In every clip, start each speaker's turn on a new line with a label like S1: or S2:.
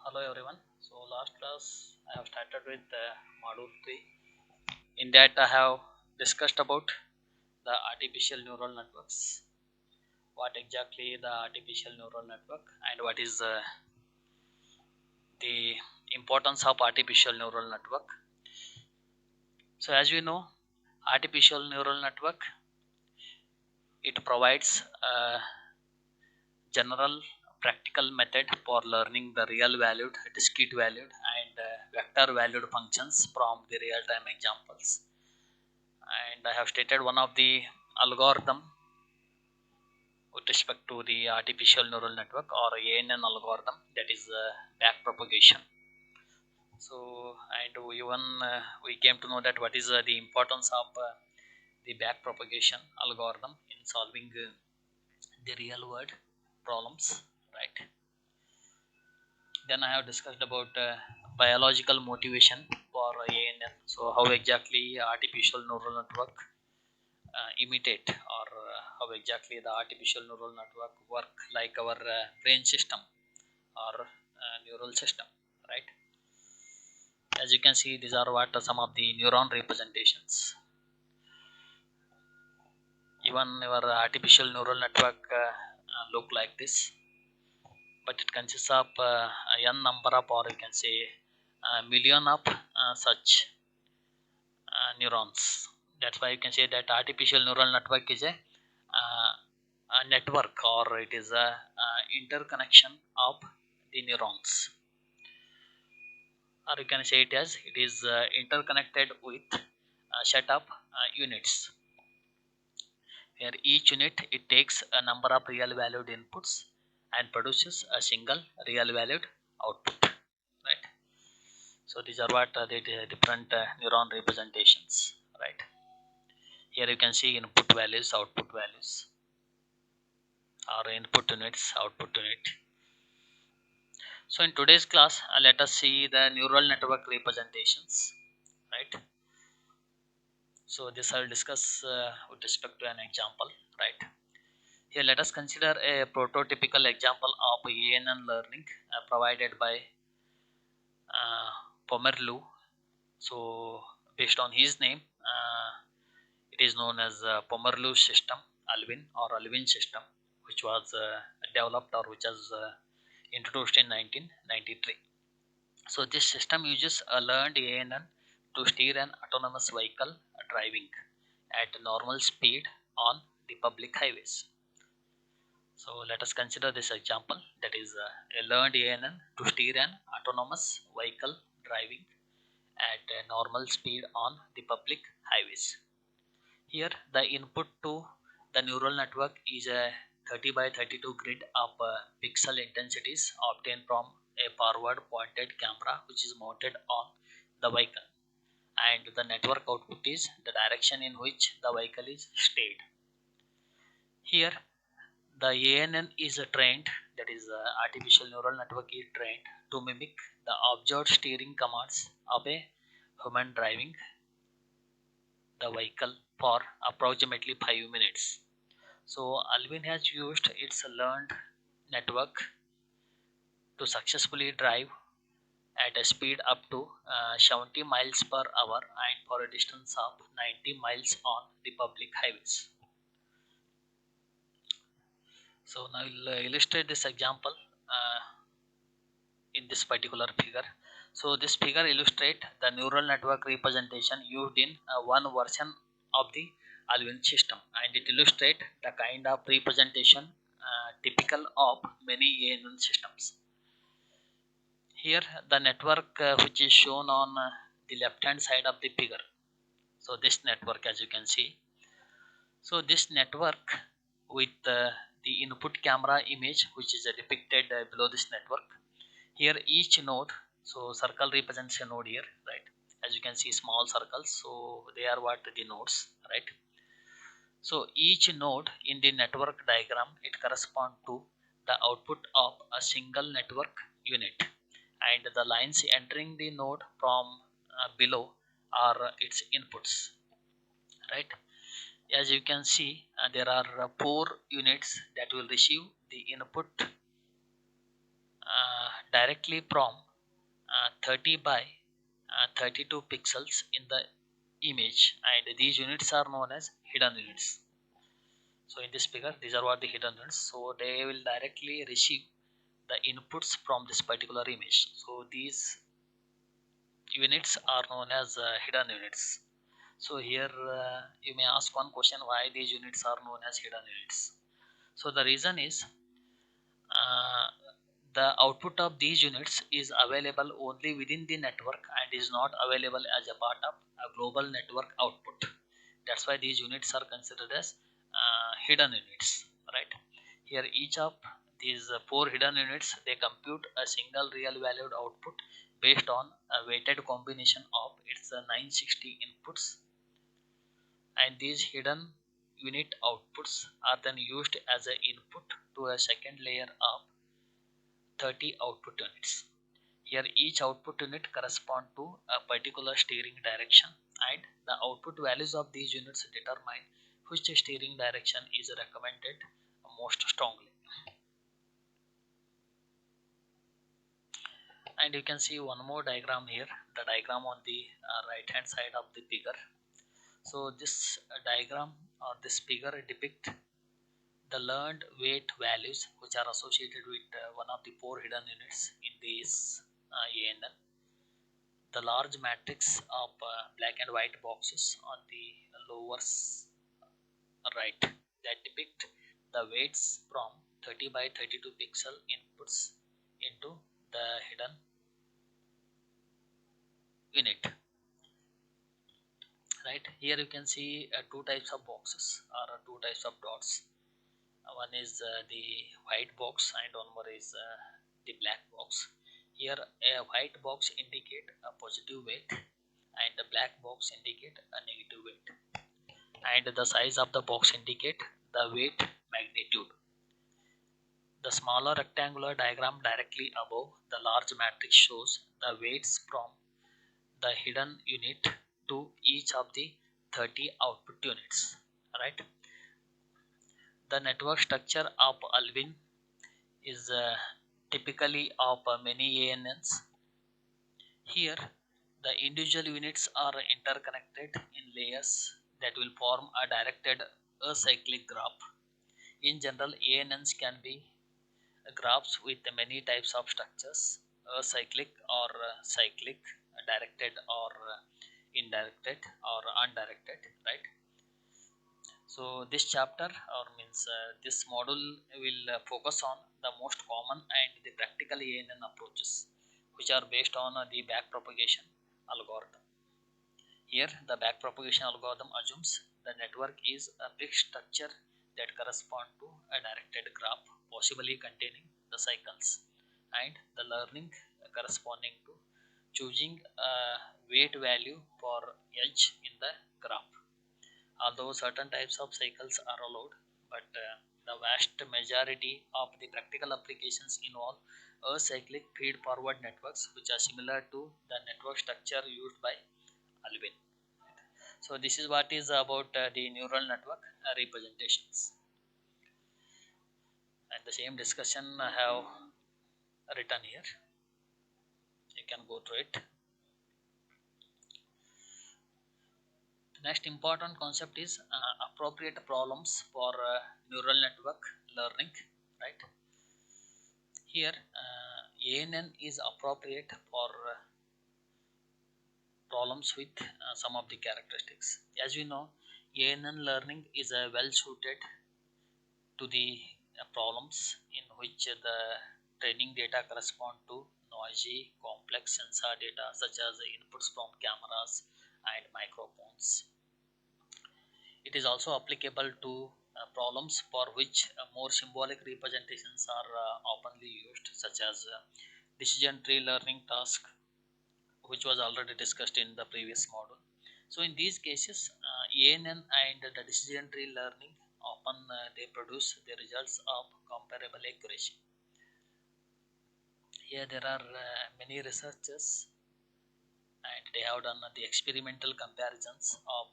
S1: Hello everyone. So last class I have started with module 3. In that I have discussed about the artificial neural networks. What exactly the artificial neural network and what is the importance of artificial neural network. So as we know, artificial neural network it provides a general practical method for learning the real valued, discrete valued and vector valued functions from the real time examples. And I have stated one of the algorithm with respect to the artificial neural network or ANN algorithm, that is backpropagation. So and even we came to know that what is the importance of the backpropagation algorithm in solving the real world problems, right? Then I have discussed about biological motivation for ANN. So how exactly artificial neural network imitate or how exactly the artificial neural network work like our brain system or neural system, right? As you can see, these are what are some of the neuron representations. Even our artificial neural network look like this, but it consists of a n number of, or you can say a million of such neurons. That's why you can say that artificial neural network is a network, or it is a interconnection of the neurons, or you can say it as it is interconnected with a set of units, where each unit it takes a number of real valued inputs and produces a single real valued output, right? So these are what the different neuron representations, right? Here you can see input values, output values, or input units, output unit. So in today's class, let us see the neural network representations, right? So this I will discuss with respect to an example, right? Here let us consider a prototypical example of ANN learning provided by uh, Pomerleau. So based on his name, it is known as Pomerleau system, Alvin or Alvin system, which was developed or which was introduced in 1993. So this system uses a learned ANN to steer an autonomous vehicle driving at normal speed on the public highways. So let us consider this example, that is a learned ANN to steer an autonomous vehicle driving at a normal speed on the public highways. Here the input to the neural network is a 30 by 32 grid of pixel intensities obtained from a forward pointed camera which is mounted on the vehicle, and the network output is the direction in which the vehicle is steered. Here the ANN is trained, that is artificial neural network is trained to mimic the observed steering commands of a human driving the vehicle for approximately 5 minutes. So Alvin has used its learned network to successfully drive at a speed up to 70 miles per hour and for a distance of 90 miles on the public highways. So now I'll illustrate this example in this particular figure. So this figure illustrates the neural network representation used in one version of the Alvin system, and it illustrates the kind of representation typical of many ANN systems. Here the network which is shown on the left hand side of the figure. So this network, as you can see, so this network with the input camera image which is depicted below this network. Here each node, so circle represents a node here, right? As you can see small circles, so they are what the nodes, right? So each node in the network diagram it corresponds to the output of a single network unit, and the lines entering the node from below are its inputs, right? As you can see, there are four units that will receive the input directly from 30 by 32 pixels in the image, and these units are known as hidden units. So in this figure, these are what the hidden units. So they will directly receive the inputs from this particular image. So these units are known as hidden units. So here you may ask one question, why these units are known as hidden units. So the reason is uh, the output of these units is available only within the network and is not available as a part of a global network output. That's why these units are considered as hidden units, right? Here each of these four hidden units, they compute a single real valued output based on a weighted combination of its 960 inputs, and these hidden unit outputs are then used as an input to a second layer of 30 output units. Here each output unit correspond to a particular steering direction, and the output values of these units determine which steering direction is recommended most strongly. And you can see one more diagram here, the diagram on the right hand side of the figure. So this diagram or this figure depict the learned weight values which are associated with one of the four hidden units in this ANN. The large matrix of black and white boxes on the lower right that depict the weights from 30 by 32 pixel inputs into the hidden unit. Right here you can see two types of boxes or two types of dots. One is the white box and one more is the black box. Here a white box indicate a positive weight and the black box indicate a negative weight, and the size of the box indicate the weight magnitude. The smaller rectangular diagram directly above the large matrix shows the weights from the hidden unit to each of the 30 output units. Right. The network structure of Alvin is typically of many ANNs. Here, the individual units are interconnected in layers that will form a directed acyclic graph. In general, ANNs can be graphs with many types of structures, acyclic or cyclic, directed or indirected or undirected, right? So this chapter or means this module will focus on the most common and the practical ANN approaches, which are based on the backpropagation algorithm. Here, the backpropagation algorithm assumes the network is a fixed structure that correspond to a directed graph, possibly containing the cycles, and the learning corresponding to choosing a weight value for edge in the graph. Although certain types of cycles are allowed, but the vast majority of the practical applications involve acyclic feed-forward networks, which are similar to the network structure used by Alvin. So this is what is about the neural network representations, and the same discussion I have written here. You can go through it. The next important concept is appropriate problems for neural network learning. Right here, ANN is appropriate for problems with some of the characteristics. As we know, ANN learning is well suited to the problems in which the training data correspond to noisy, complex sensor data such as inputs from cameras and microphones. It is also applicable to problems for which more symbolic representations are oftenly used, such as decision tree learning task, which was already discussed in the previous module. So in these cases, ANN and the decision tree learning often they produce the results of comparable accuracy. Here there are many researchers and they have done the experimental comparisons of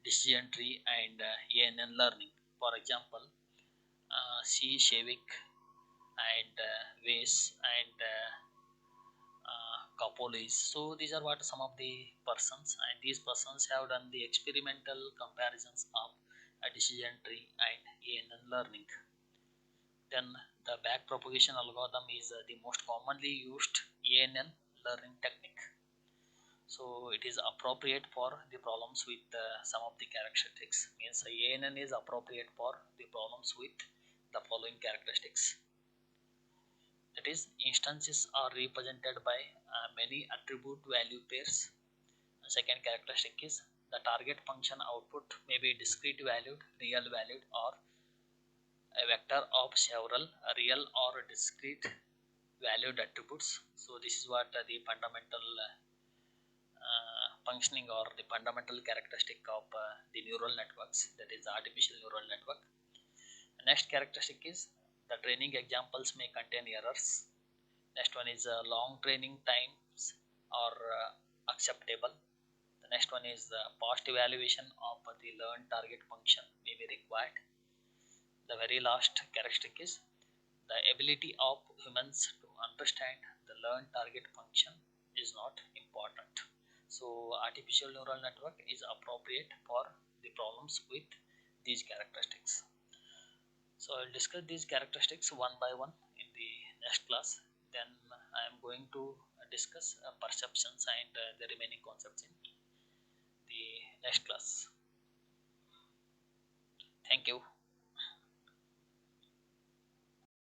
S1: decision tree and ANN learning. For example, C. Shavik and Weiss and police. So these are what some of the persons, and these persons have done the experimental comparisons of a decision tree and ANN learning. Then the backpropagation algorithm is the most commonly used ANN learning technique. So it is appropriate for the problems with some of the characteristics. Means ANN is appropriate for the problems with the following characteristics. That is, instances are represented by many attribute value pairs. The second characteristic is the target function output may be discrete valued, real valued, or a vector of several real or discrete valued attributes. So this is what the fundamental functioning or the fundamental characteristic of the neural networks, that is artificial neural network. The next characteristic is the training examples may contain errors. Next one is long training times are acceptable. The next one is past evaluation of the learned target function may be required. The very last characteristic is the ability of humans to understand the learned target function is not important. So artificial neural network is appropriate for the problems with these characteristics. So I'll discuss these characteristics one by one in the next class. Then I am going to discuss perceptions and the remaining concepts in the next class. Thank you.